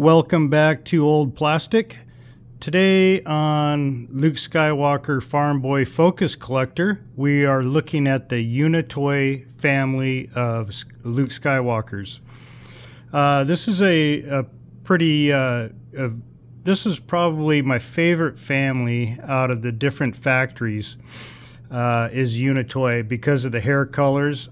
Welcome back to Old Plastic. Today on Luke Skywalker Farmboy Focus Collector, we are looking at the UniToy family of Luke Skywalkers. This is this is probably my favorite family out of the different factories, is UniToy because of the hair colors.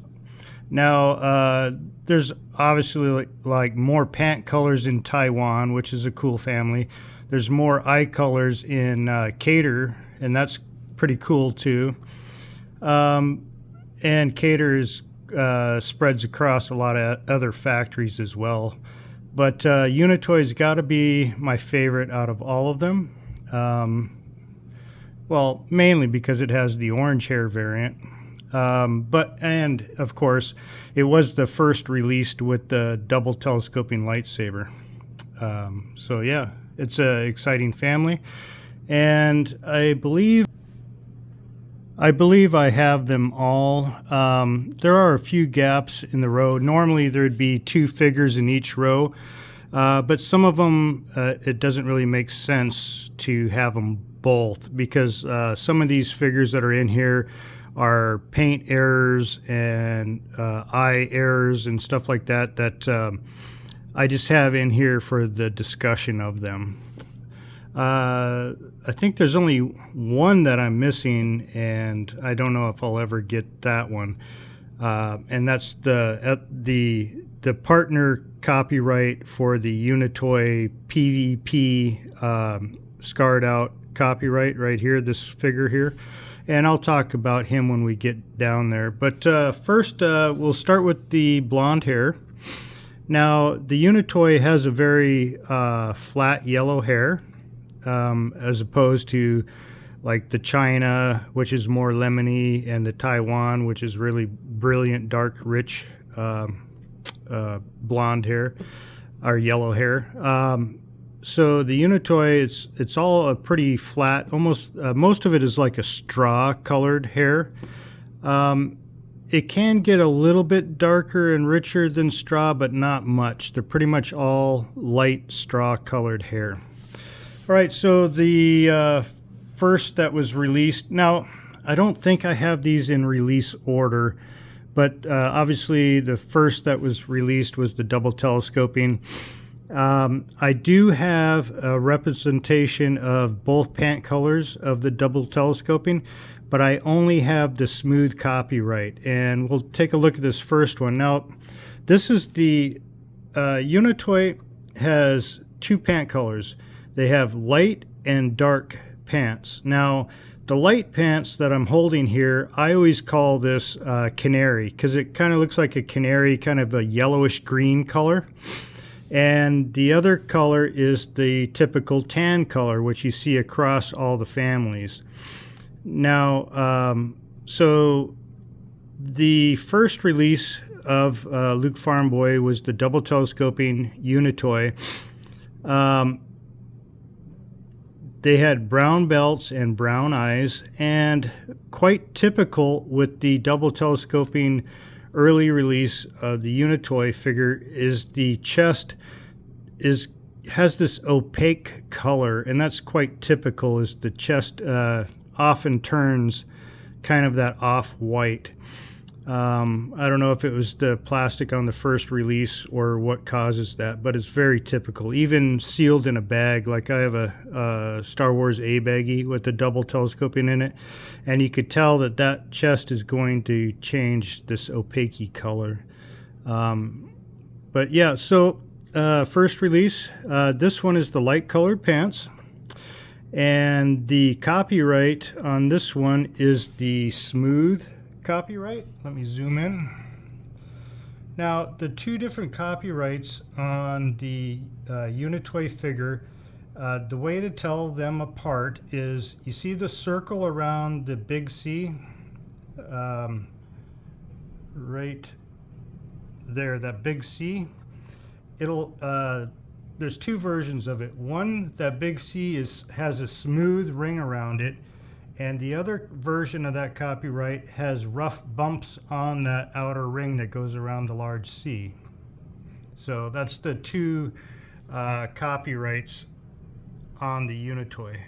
Now, there's obviously like more pant colors in Taiwan, which is a cool family. There's more eye colors in Kenner, and that's pretty cool too. And Kenner spreads across a lot of other factories as well. But UniToy's got to be my favorite out of all of them. Well, mainly because it has the orange hair variant. And of course, it was the first released with the double telescoping lightsaber. So yeah, it's an exciting family, and I believe I have them all. There are a few gaps in the row. Normally there'd be 2 figures in each row, but some of them it doesn't really make sense to have them both because some of these figures that are in here are paint errors and eye errors and stuff like that I just have in here for the discussion of them. I think there's only one that I'm missing, and I don't know if I'll ever get that one. And that's the partner copyright for the UniToy PvP scarred out copyright right here, this figure here. And I'll talk about him when we get down there. But first, we'll start with the blonde hair. Now, the UniToy has a very flat yellow hair, as opposed to like the China, which is more lemony, and the Taiwan, which is really brilliant, dark, rich blonde hair, or yellow hair. So the UniToy, it's all a pretty flat, almost most of it is like a straw colored hair. It can get a little bit darker and richer than straw, but not much. They're pretty much all light straw colored hair. All right, so the first that was released, now I don't think I have these in release order, but obviously the first that was released was the double telescoping. I do have a representation of both pant colors of the double telescoping, but I only have the smooth copyright. And we'll take a look at this first one. Now, this is the UniToy has 2 pant colors. They have light and dark pants. Now, the light pants that I'm holding here, I always call this canary because it kind of looks like a canary, kind of a yellowish green color. And the other color is the typical tan color, which you see across all the families. Now, so the first release of Luke Farmboy was the double telescoping UniToy. They had brown belts and brown eyes, and quite typical with the double telescoping early release of the UniToy figure is the chest has this opaque color, and that's quite typical. Is the chest often turns kind of that off-white. I don't know if it was the plastic on the first release or what causes that, but it's very typical. Even sealed in a bag, like I have a Star Wars A baggie with the double telescoping in it, and you could tell that chest is going to change this opaque color. But yeah, so first release, this one is the light colored pants, and the copyright on this one is the smooth copyright. Let me zoom in. Now, the 2 different copyrights on the UniToy figure, the way to tell them apart is you see the circle around the big C, right there, that big C. It'll there's 2 versions of it. One, that big C has a smooth ring around it, and the other version of that copyright has rough bumps on that outer ring that goes around the large C. So that's the 2 copyrights on the UniToy.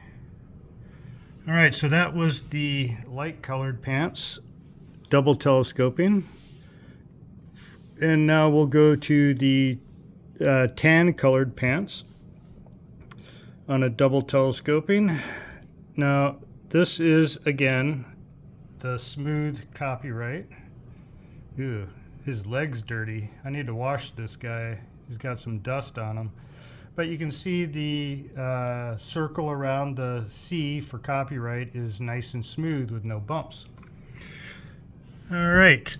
All right, so that was the light colored pants, double telescoping. And now we'll go to the tan colored pants on a double telescoping. Now this is again the smooth copyright. Ew, his leg's dirty. I need to wash this guy. He's got some dust on him. But you can see the circle around the C for copyright is nice and smooth with no bumps. All right.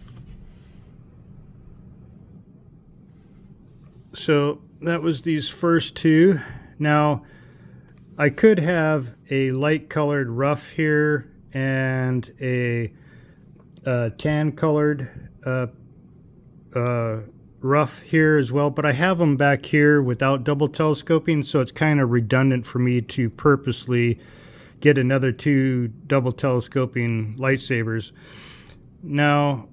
So that was these first two. Now I could have a light colored rough here and a tan colored rough here as well, but I have them back here without double telescoping, so it's kind of redundant for me to purposely get another two double telescoping lightsabers. Now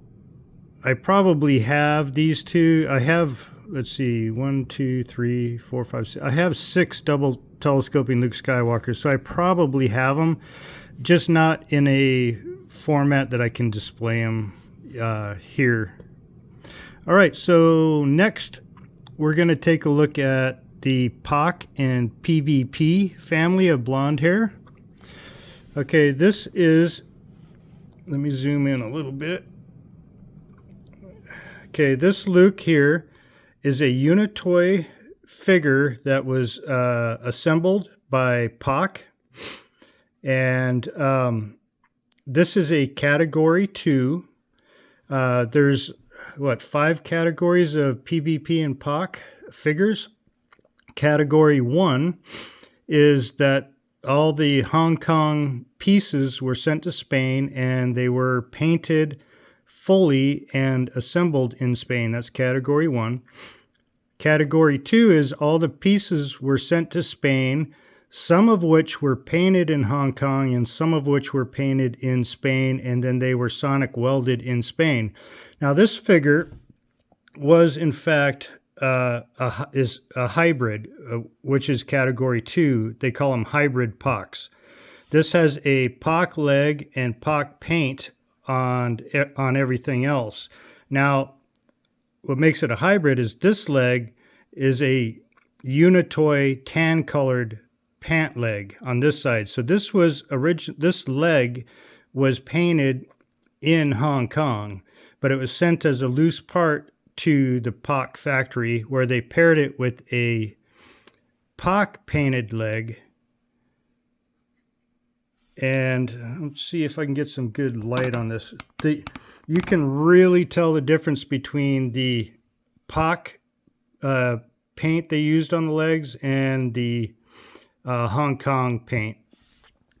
I probably have these two. I have, let's see, 1, 2, 3, 4, 5, 6. I have 6 double telescoping Luke Skywalker, so I probably have them, just not in a format that I can display them here. All right, so next we're going to take a look at the POC and PvP family of blonde hair. Okay, this is, let me zoom in a little bit. Okay, this Luke here is a UniToy figure that was assembled by POC, and this is a category 2. There's 5 categories of PvP and POC figures. Category 1 is that all the Hong Kong pieces were sent to Spain and they were painted fully and assembled in Spain. That's category 1. Category 2 is all the pieces were sent to Spain, some of which were painted in Hong Kong and some of which were painted in Spain, and then they were sonic welded in Spain. Now this figure was in fact is a hybrid, which is category 2. They call them hybrid POCs. This has a POC leg and POC paint on everything else. Now, what makes it a hybrid is this leg is a UniToy tan colored pant leg on this side. So this was this leg was painted in Hong Kong, but it was sent as a loose part to the POC factory, where they paired it with a POC painted leg. And let's see if I can get some good light on this. You can really tell the difference between the POC paint they used on the legs and the Hong Kong paint.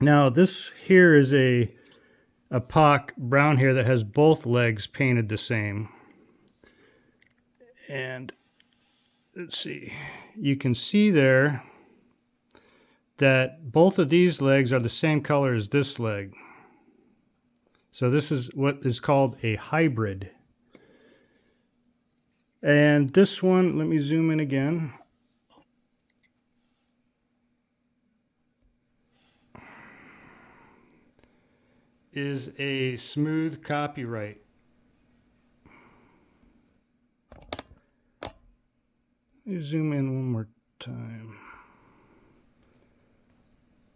Now this here is a POC brown hair that has both legs painted the same. And let's see, you can see there that both of these legs are the same color as this leg. So this is what is called a hybrid. And this one, let me zoom in again. Is a smooth copyright. Let me zoom in one more time.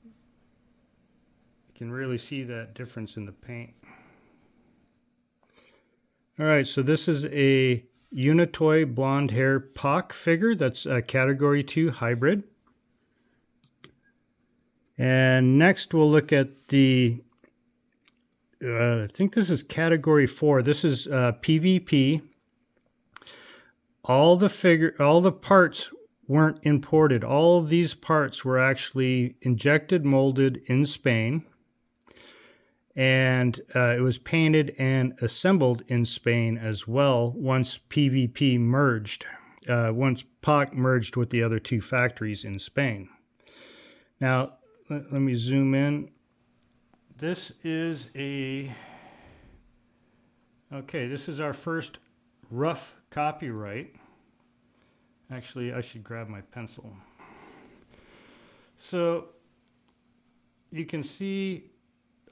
You can really see that difference in the paint. All right, so this is a UniToy blonde hair POC figure. That's a category 2 hybrid. And next we'll look at the I think this is category 4. This is PvP. All the parts weren't imported. All of these parts were actually injected, molded in Spain, and it was painted and assembled in Spain as well. Once PvP merged, once POC merged with the other 2 factories in Spain. Now let me zoom in. This is this is our first rough copyright. Actually, I should grab my pencil. So you can see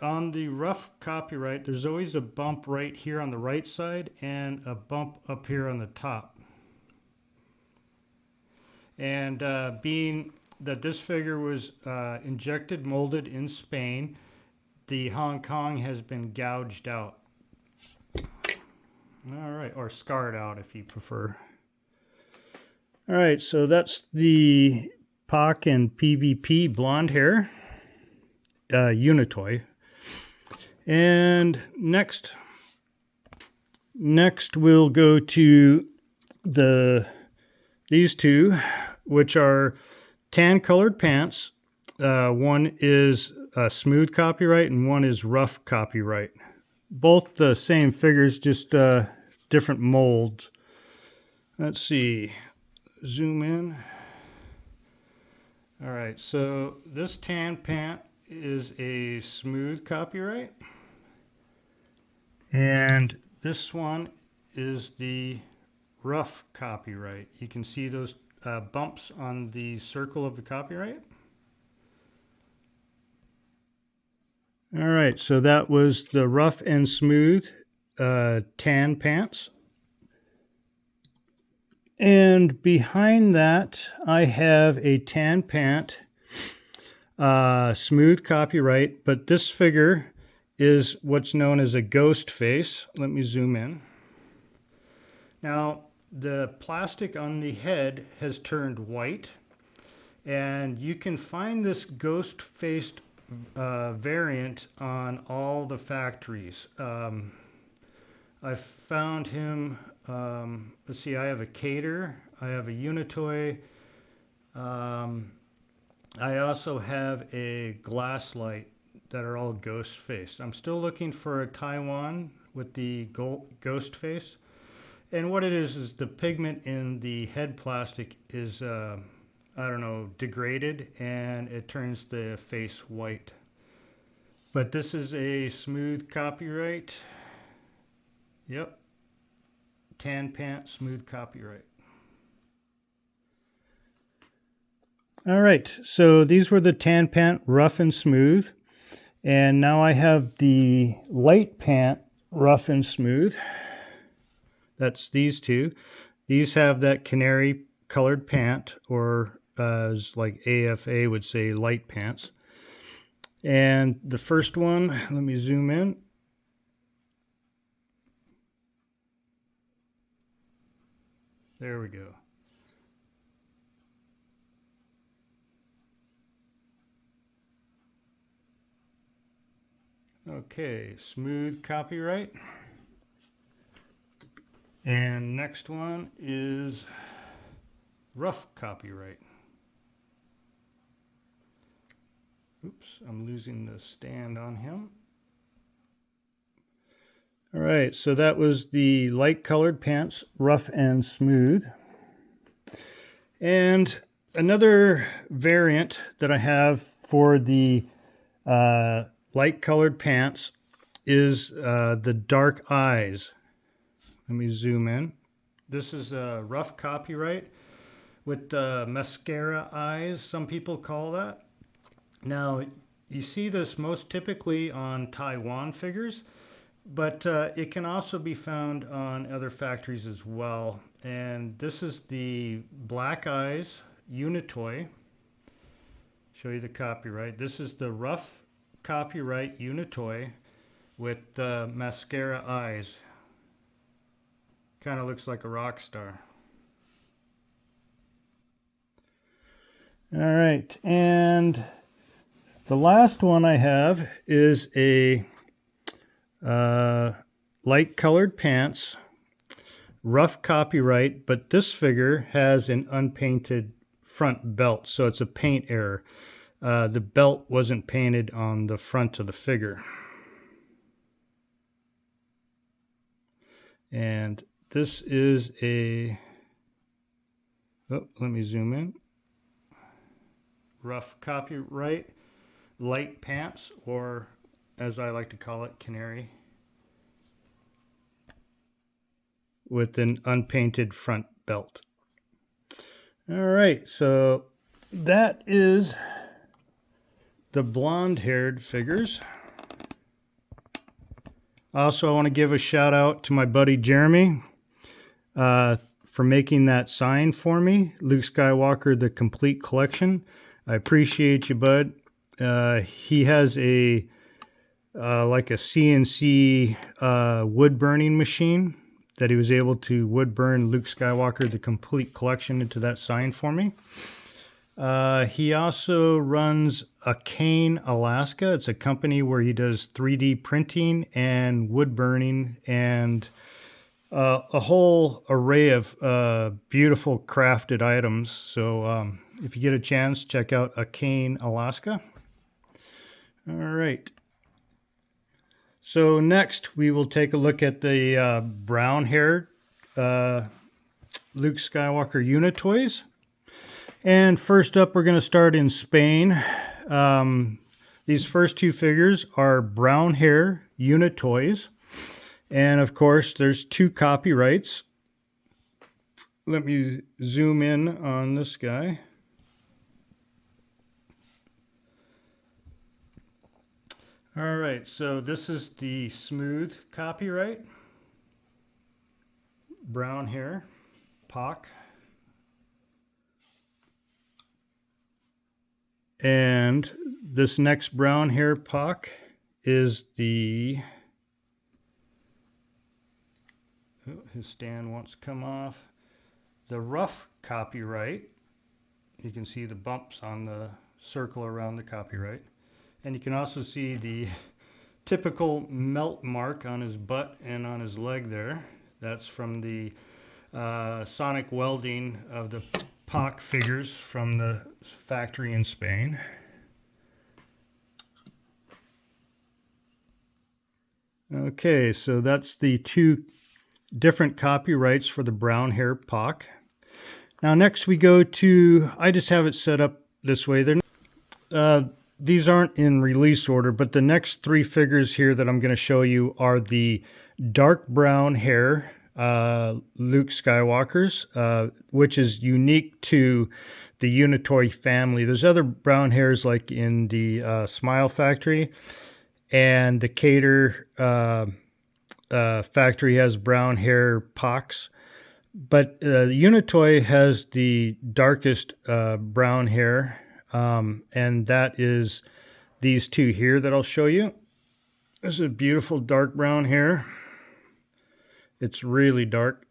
on the rough copyright, there's always a bump right here on the right side and a bump up here on the top. And being that this figure was injected molded in Spain, the Hong Kong has been gouged out. All right, or scarred out if you prefer. All right, so that's the POC and PvP blonde hair, UniToy. And next we'll go to these two, which are tan colored pants. One is smooth copyright and one is rough copyright. Both the same figures, just different molds. Let's see, zoom in. All right, so this tan pant is a smooth copyright. And this one is the rough copyright. You can see those bumps on the circle of the copyright. All right, so that was the rough and smooth tan pants. And behind that, I have a tan pant, smooth copyright, but this figure is what's known as a ghost face. Let me zoom in. Now, the plastic on the head has turned white, and you can find this ghost faced variant on all the factories. I found him, let's see, I have a Cater, I have a UniToy, I also have a Glasslight that are all ghost faced. I'm still looking for a Taiwan with the ghost face. And what it is the pigment in the head plastic is, I don't know, degraded, and it turns the face white. But this is a smooth copyright. Yep. Tan pant, smooth copyright. All right, so these were the tan pant, rough and smooth. And now I have the light pant, rough and smooth. That's these two. These have that canary colored pant, or as like AFA would say, light pants. And the first one, let me zoom in. There we go. Okay, smooth copyright. And next one is rough copyright. Oops, I'm losing the stand on him. All right, so that was the light colored pants, rough and smooth. And another variant that I have for the light colored pants is the dark eyes. Let me zoom in. This is a rough copyright with the mascara eyes, some people call that. Now, you see this most typically on Taiwan figures, but it can also be found on other factories as well. And this is the black eyes UniToy. Show you the copyright. This is the rough copyright UniToy with the mascara eyes. Kind of looks like a rock star. All right, and the last one I have is a light colored pants, rough copyright, but this figure has an unpainted front belt, so it's a paint error. The belt wasn't painted on the front of the figure. And this is a, oh, let me zoom in. Rough copyright, light pants, or as I like to call it, canary, with an unpainted front belt. All right, so that is the blonde-haired figures. Also, I want to give a shout out to my buddy Jeremy for making that sign for me, Luke Skywalker, the complete collection. I appreciate you, bud. He has a like a CNC wood burning machine that he was able to wood burn Luke Skywalker, the complete collection, into that sign for me. He also runs Cane, Alaska. It's a company where he does 3D printing and wood burning and a whole array of beautiful crafted items. So if you get a chance, check out Cane, Alaska. All right. So next we will take a look at the brown-haired Luke Skywalker UniToys. And first up, we're going to start in Spain. These first two figures are brown hair UniToys. And of course, there's 2 copyrights. Let me zoom in on this guy. All right, so this is the smooth copyright. Brown hair, Pac. And this next brown hair Pac is the... Oh, his stand wants to come off. The rough copyright. You can see the bumps on the circle around the copyright. And you can also see the typical melt mark on his butt and on his leg there. That's from the sonic welding of the Pac figures from the factory in Spain. Okay, so that's the 2 different copyrights for the brown hair Pac. Now next we go to, I just have it set up this way. These aren't in release order, but the next 3 figures here that I'm going to show you are the dark brown hair Luke Skywalkers, which is unique to the UniToy family. There's other brown hairs like in the Smile Factory, and the Cater factory has brown hair Pacs. But UniToy has the darkest brown hair, and that is these 2 here that I'll show you. This is a beautiful dark brown hair. It's really dark.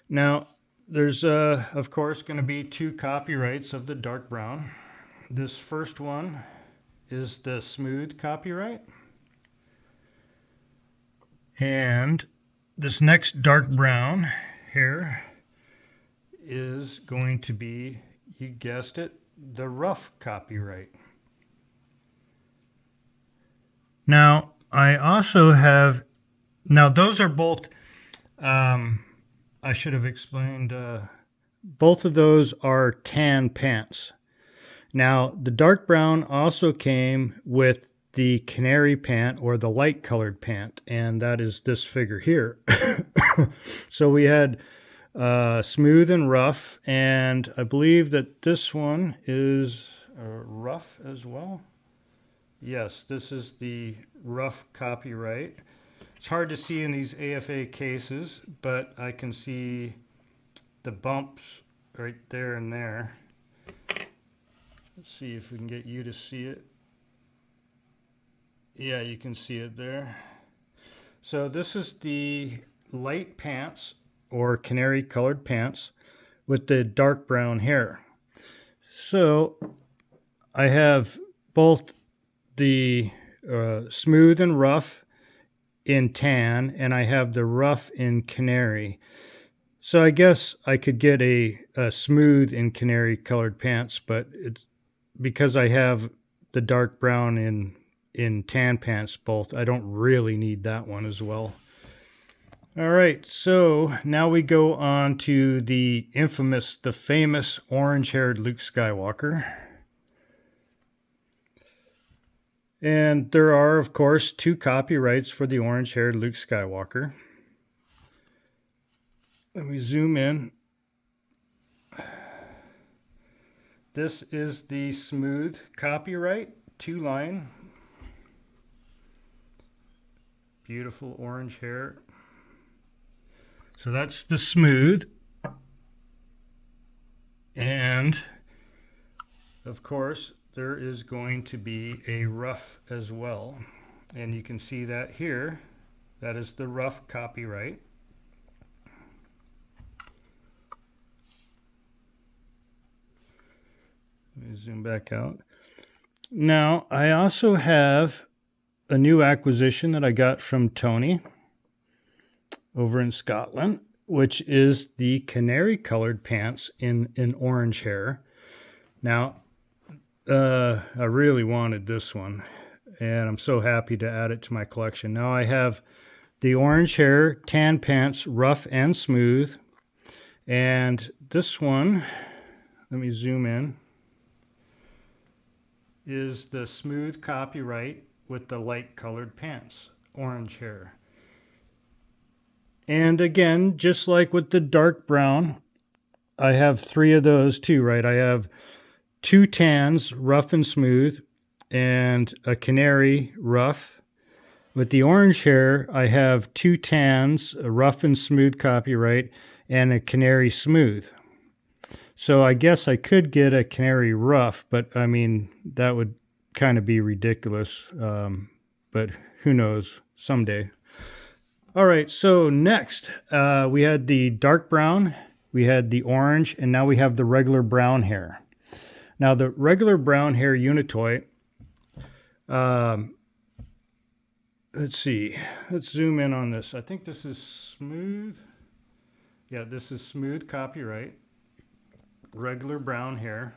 Now, there's, of course, going to be 2 copyrights of the dark brown. This first one is the smooth copyright. And this next dark brown hair is going to be, you guessed it, the rough copyright. Now, I also have, now those are both, I should have explained, both of those are tan pants. Now, the dark brown also came with the canary pant or the light colored pant, and that is this figure here. So we had smooth and rough, and I believe that this one is rough as well. Yes, this is the rough copyright. It's hard to see in these AFA cases, but I can see the bumps right there and there. Let's see if we can get you to see it. Yeah, you can see it there. So this is the light pants or canary colored pants with the dark brown hair. So I have both the smooth and rough in tan, and I have the rough in canary. So I guess I could get a smooth in canary colored pants, but it's because I have the dark brown in tan pants both, I don't really need that one as well. All right, so now we go on to the infamous, the famous orange-haired Luke Skywalker. And there are, of course, 2 copyrights for the orange-haired Luke Skywalker. Let me zoom in. this is the smooth copyright 2-line. Beautiful orange hair. So that's the smooth. And of course, there is going to be a rough as well. And you can see that here. That is the rough copyright. Let me zoom back out. Now, I also have a new acquisition that I got from Tony over in Scotland, which is the canary colored pants in orange hair. Now, I really wanted this one, and I'm so happy to add it to my collection. Now I have the orange hair tan pants, rough and smooth, and this one, let me zoom in, is the smooth copyright with the light colored pants, orange hair. And again, just like with the dark brown, I have 3 of those too, right? I have 2 tans, rough and smooth, and a canary, rough. With the orange hair, I have 2 tans, a rough and smooth copyright, and a canary smooth. So I guess I could get a canary rough, but I mean, that would kind of be ridiculous. But who knows, someday. All right, so next, we had the dark brown, we had the orange, and now we have the regular brown hair. Now, the regular brown hair UniToy, let's see, let's zoom in on this. I think this is smooth. Yeah, this is smooth copyright, regular brown hair,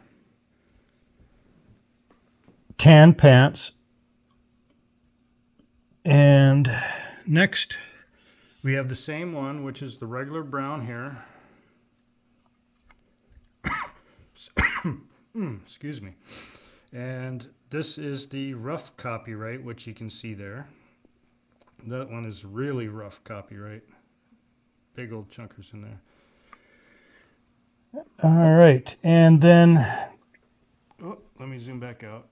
tan pants, and next we have the same one, which is the regular brown hair. Excuse me. And this is the rough copyright, which you can see there. That one is really rough copyright. Big old chunkers in there. All right. And then, oh, let me zoom back out.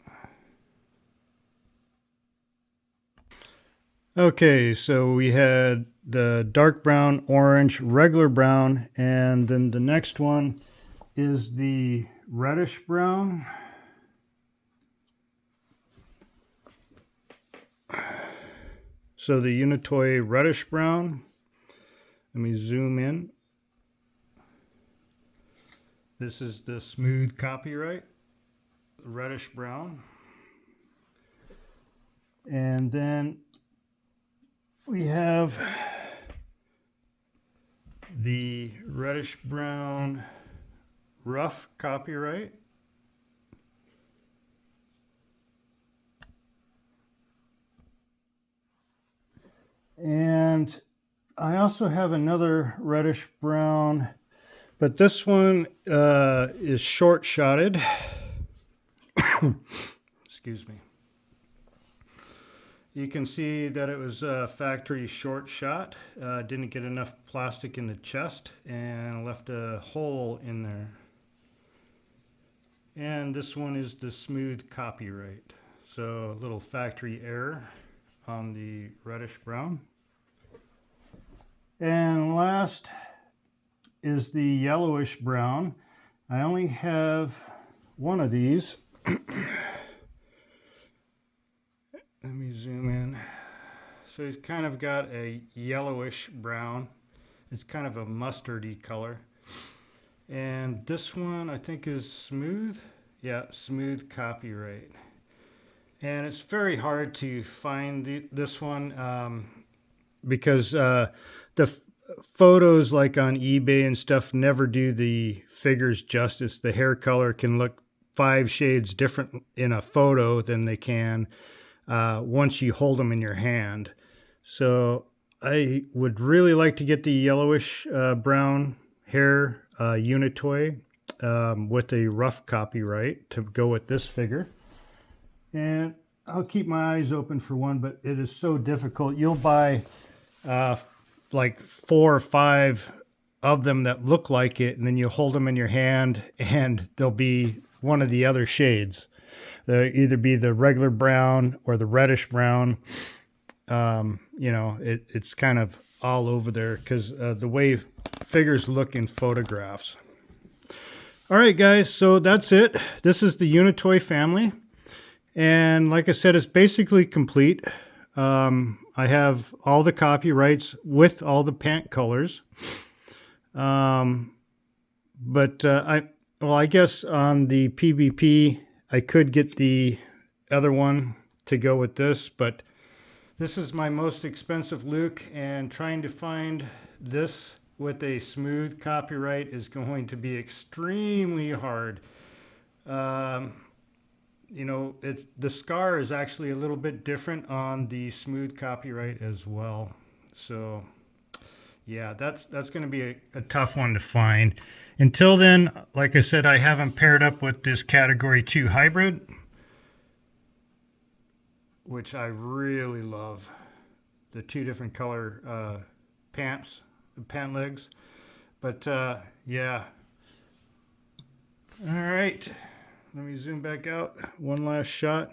Okay, so we had the dark brown, orange, regular brown, and then the next one is the reddish brown. So the UniToy reddish brown. Let me zoom in. This is the smooth copyright, reddish brown. And then we have the reddish brown rough copyright. And I also have another reddish brown, but this one is short shotted. Excuse me. You can see that it was a factory short shot. Didn't get enough plastic in the chest and left a hole in there. And this one is the smooth copyright. So a little factory error on the reddish brown. And last is the yellowish brown. I only have one of these. Let me zoom in. So it's kind of got a yellowish brown. It's kind of a mustardy color. And this one I think is smooth. Yeah, smooth copyright. And it's very hard to find this one because the photos like on eBay and stuff never do the figures justice. The hair color can look 5 shades different in a photo than they can once you hold them in your hand. So I would really like to get the yellowish brown hair UniToy with a rough copyright to go with this figure. And I'll keep my eyes open for one, but it is so difficult. You'll buy like 4 or 5 of them that look like it, and then you hold them in your hand and they'll be one of the other shades. Either be the regular brown or the reddish brown. You know, it's kind of all over there because the way figures look in photographs. All right, guys, so that's it. This is the UniToy family. And like I said, it's basically complete. I have all the copyrights with all the pant colors. I guess on the PvP, I could get the other one to go with this, but this is my most expensive Luke, and trying to find this with a smooth copyright is going to be extremely hard. You know, the scar is actually a little bit different on the smooth copyright as well. So yeah, that's going to be a tough one to find. Until then, like I said, I haven't paired up with this Category 2 hybrid, which I really love. The two different color pant legs. But yeah. All right. Let me zoom back out. One last shot.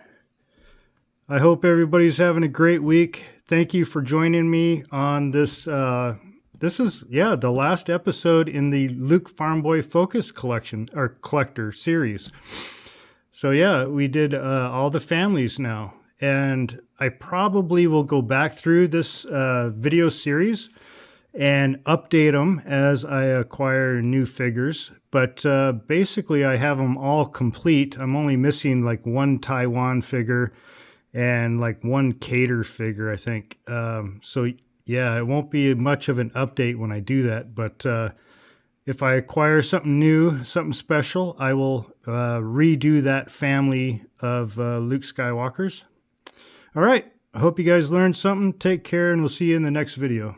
I hope everybody's having a great week. Thank you for joining me on this. This is, the last episode in the Luke Farmboy Focus collection, or collector series. So yeah, we did all the families now. And I probably will go back through this video series and update them as I acquire new figures. But basically, I have them all complete. I'm only missing like one Taiwan figure and like one Cater figure, I think. So yeah, it won't be much of an update when I do that. But if I acquire something new, something special, I will redo that family of Luke Skywalkers. All right. I hope you guys learned something. Take care, and we'll see you in the next video.